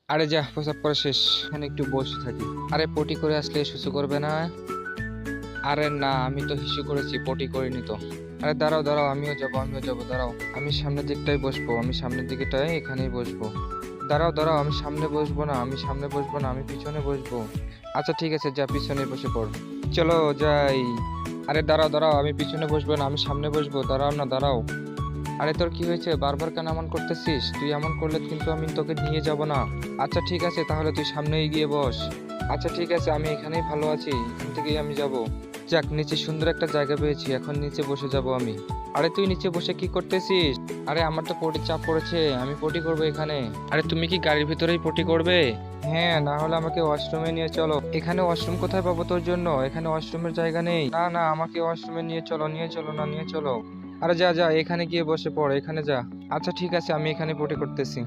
আরে যা, প্রসাব করা শেষ, এখানে একটু বসে থাকি। আরে পটি করে আসলে শুশু করবে না? আরে না, আমি তো হিসু করেছি, পটি করিনি তো। আরে দাঁড়াও দাঁড়াও, আমিও যাবো, দাঁড়াও। আমি সামনের দিকটাই বসবো, আমি সামনের দিকটাই এখানেই বসবো। দাঁড়াও দাঁড়াও, আমি সামনে বসবো না, আমি পিছনে বসবো। আচ্ছা ঠিক আছে, যা পিছনে বসে পড়। চলো যাই। আরে দাঁড়াও দাঁড়াও, আমি পিছনে বসবো না, আমি সামনে বসবো, দাঁড়াও না দাঁড়াও। আরে তোর কি হয়েছে, বারবার কেন এমন করতেছিস? তুই এমন করলে কিন্তু আমি তোকে নিয়ে যাব না। আচ্ছা ঠিক আছে, তাহলে তুই সামনেই গিয়ে বস। আচ্ছা ঠিক আছে, আমি এখানেই ভালো আছি, এখান থেকেই আমি যাব। যাক, নিচে সুন্দর একটা জায়গা পেয়েছি, এখন নিচে বসে যাব আমি। আরে তুই নিচে বসে কি করতেছিস? আরে আমার তো পটির চাপ পড়েছে, আমি পটি করবো এখানে। আরে তুমি কি গাড়ির ভিতরেই পটি করবে? হ্যাঁ, না হলে আমাকে ওয়াশরুমে নিয়ে চলো। এখানে ওয়াশরুম কোথায় পাবো তোর জন্য? এখানে ওয়াশরুমের জায়গা নেই। না না, আমাকে ওয়াশরুমে নিয়ে চলো, নিয়ে চলো। আরে যা যা, এখানে গিয়ে বসে পড়, এখানে যা। আচ্ছা ঠিক আছে, আমি এখানে পটি করতেছি।